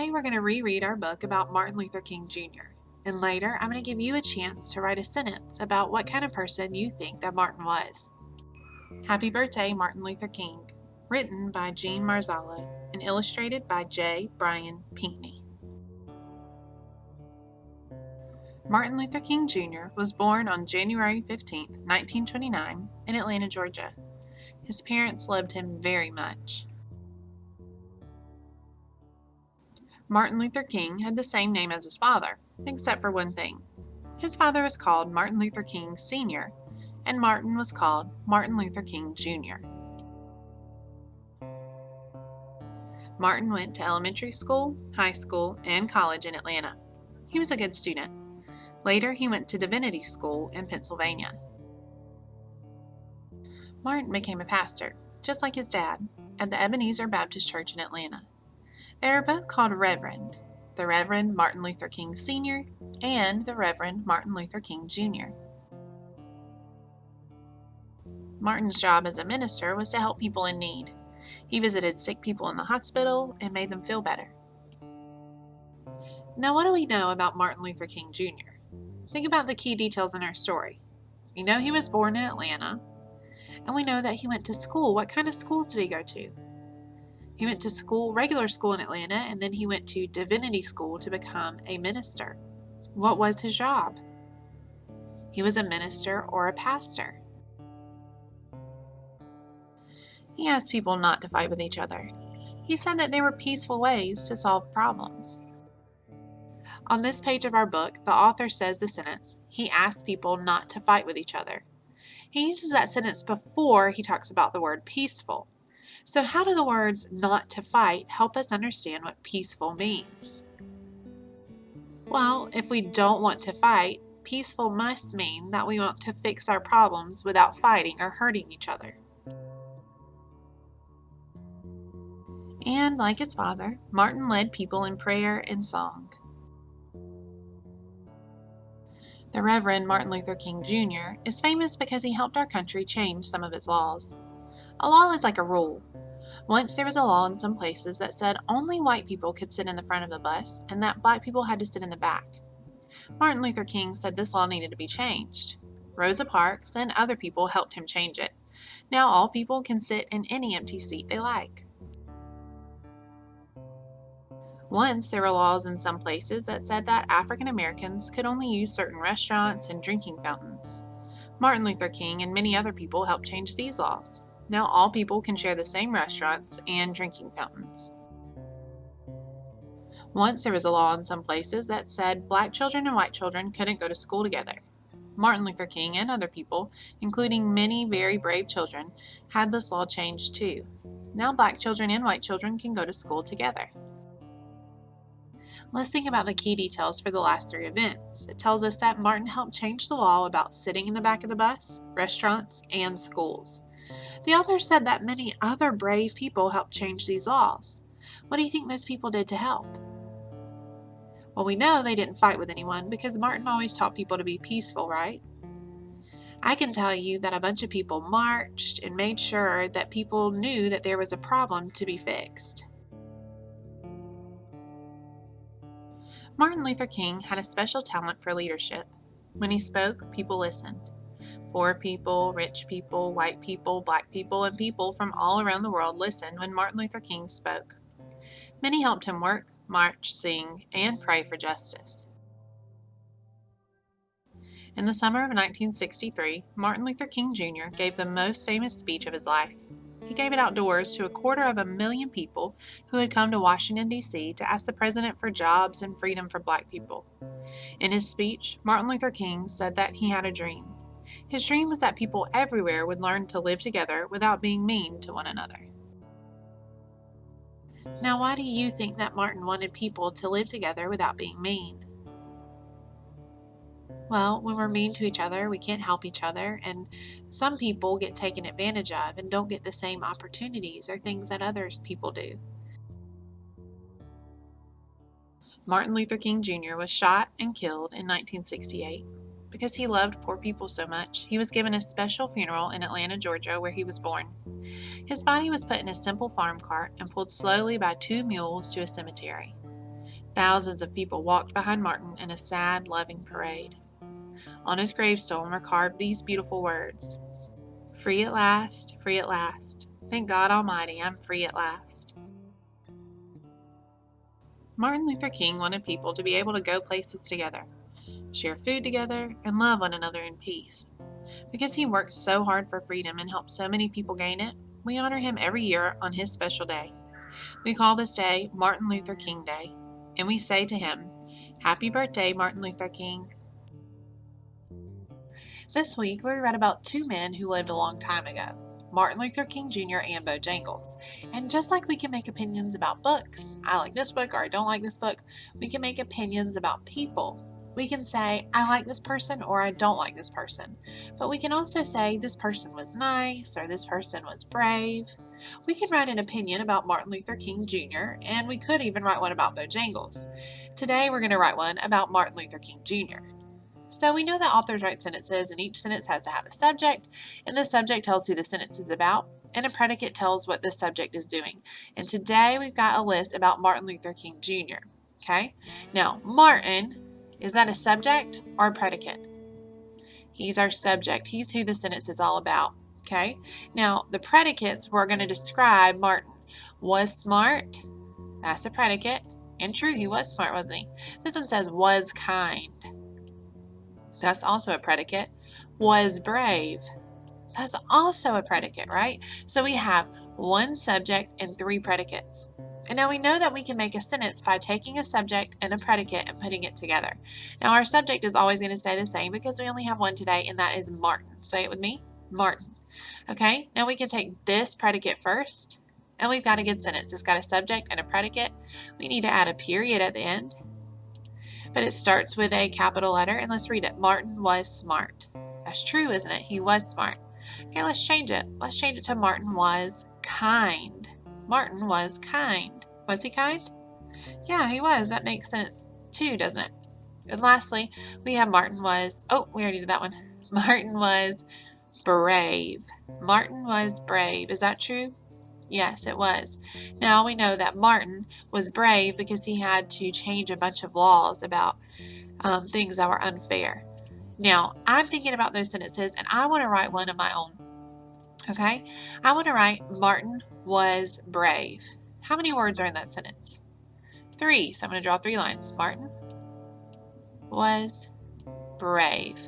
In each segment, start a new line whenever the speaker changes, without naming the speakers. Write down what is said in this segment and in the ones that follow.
Today we're going to reread our book about Martin Luther King Jr. And later I'm going to give you a chance to write a sentence about what kind of person you think that Martin was. Happy Birthday, Martin Luther King, written by Jean Marzala and illustrated by J. Brian Pinkney. Martin Luther King Jr. was born on January 15, 1929, in Atlanta, Georgia. His parents loved him very much. Martin Luther King had the same name as his father, except for one thing. His father was called Martin Luther King Sr., and Martin was called Martin Luther King Jr. Martin went to elementary school, high school, and college in Atlanta. He was a good student. Later, he went to divinity school in Pennsylvania. Martin became a pastor, just like his dad, at the Ebenezer Baptist Church in Atlanta. They were both called Reverend, the Reverend Martin Luther King Sr. and the Reverend Martin Luther King Jr. Martin's job as a minister was to help people in need. He visited sick people in the hospital and made them feel better. Now, what do we know about Martin Luther King Jr.? Think about the key details in our story. We know he was born in Atlanta, and we know that he went to school. What kind of schools did he go to? He went to school, regular school in Atlanta, and then he went to divinity school to become a minister. What was his job? He was a minister or a pastor. He asked people not to fight with each other. He said that there were peaceful ways to solve problems. On this page of our book, the author says the sentence, he asked people not to fight with each other. He uses that sentence before he talks about the word peaceful. So how do the words not to fight help us understand what peaceful means? Well, if we don't want to fight, peaceful must mean that we want to fix our problems without fighting or hurting each other. And like his father, Martin led people in prayer and song. The Reverend Martin Luther King Jr. is famous because he helped our country change some of its laws. A law is like a rule. Once there was a law in some places that said only white people could sit in the front of the bus and that black people had to sit in the back. Martin Luther King said this law needed to be changed. Rosa Parks and other people helped him change it. Now all people can sit in any empty seat they like. Once there were laws in some places that said that African Americans could only use certain restaurants and drinking fountains. Martin Luther King and many other people helped change these laws. Now all people can share the same restaurants and drinking fountains. Once there was a law in some places that said black children and white children couldn't go to school together. Martin Luther King and other people, including many very brave children, had this law changed too. Now black children and white children can go to school together. Let's think about the key details for the last three events. It tells us that Martin helped change the law about sitting in the back of the bus, restaurants, and schools. The author said that many other brave people helped change these laws. What do you think those people did to help? Well, we know they didn't fight with anyone because Martin always taught people to be peaceful, right? I can tell you that a bunch of people marched and made sure that people knew that there was a problem to be fixed. Martin Luther King had a special talent for leadership. When he spoke, people listened. Poor people, rich people, white people, black people, and people from all around the world listened when Martin Luther King spoke. Many helped him work, march, sing, and pray for justice. In the summer of 1963, Martin Luther King Jr. gave the most famous speech of his life. He gave it outdoors to 250,000 people who had come to Washington, D.C. to ask the president for jobs and freedom for black people. In his speech, Martin Luther King said that he had a dream. His dream was that people everywhere would learn to live together without being mean to one another. Now, why do you think that Martin wanted people to live together without being mean? Well, when we're mean to each other, we can't help each other, and some people get taken advantage of and don't get the same opportunities or things that other people do. Martin Luther King Jr. was shot and killed in 1968. Because he loved poor people so much, he was given a special funeral in Atlanta, Georgia, where he was born. His body was put in a simple farm cart and pulled slowly by 2 mules to a cemetery. Thousands of people walked behind Martin in a sad, loving parade. On his gravestone were carved these beautiful words: "Free at last, free at last. Thank God Almighty, I'm free at last." Martin Luther King wanted people to be able to go places together, share food together, and love one another in peace. Because he worked so hard for freedom and helped so many people gain it, we honor him every year on his special day. We call this day Martin Luther King Day, and we say to him, "Happy birthday, Martin Luther King." This week, we read about two men who lived a long time ago, Martin Luther King Jr. and Bojangles. And just like we can make opinions about books, I like this book or I don't like this book, we can make opinions about people. We can say, I like this person or I don't like this person. But we can also say, this person was nice or this person was brave. We can write an opinion about Martin Luther King Jr., and we could even write one about Bojangles. Today, we're going to write one about Martin Luther King Jr. So we know that authors write sentences, and each sentence has to have a subject, and the subject tells who the sentence is about, and a predicate tells what the subject is doing. And today we've got a list about Martin Luther King Jr. Okay? Now, Martin, is that a subject or a predicate? He's our subject. He's who the sentence is all about. Okay? Now, the predicates we're going to describe Martin. Was smart. That's a predicate. And true, he was smart, wasn't he? This one says was kind. That's also a predicate. Was brave. That's also a predicate, right? So we have one subject and three predicates. And now we know that we can make a sentence by taking a subject and a predicate and putting it together. Now our subject is always going to stay the same because we only have one today, and that is Martin. Say it with me, Martin. Okay, now we can take this predicate first, and we've got a good sentence. It's got a subject and a predicate. We need to add a period at the end. But it starts with a capital letter, and let's read it. Martin was smart. That's true, isn't it? He was smart. Okay, let's change it. Let's change it to Martin was kind. Martin was kind. Was he kind? Yeah, he was. That makes sense too, doesn't it? And lastly, we have Martin was, we already did that one. Martin was brave. Martin was brave. Is that true? Yes, it was. Now we know that Martin was brave because he had to change a bunch of laws about things that were unfair. Now, I'm thinking about those sentences, and I want to write one of my own. Okay? I want to write Martin was brave. How many words are in that sentence? 3. So I'm going to draw 3 lines. Martin was brave.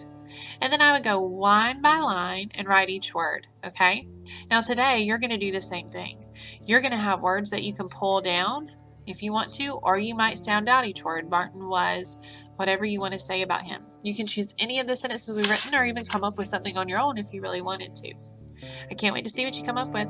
And then I would go line by line and write each word. Okay? Now today, you're going to do the same thing. You're going to have words that you can pull down if you want to, or you might sound out each word. Martin was, whatever you want to say about him. You can choose any of the sentences we've written or even come up with something on your own if you really wanted to. I can't wait to see what you come up with.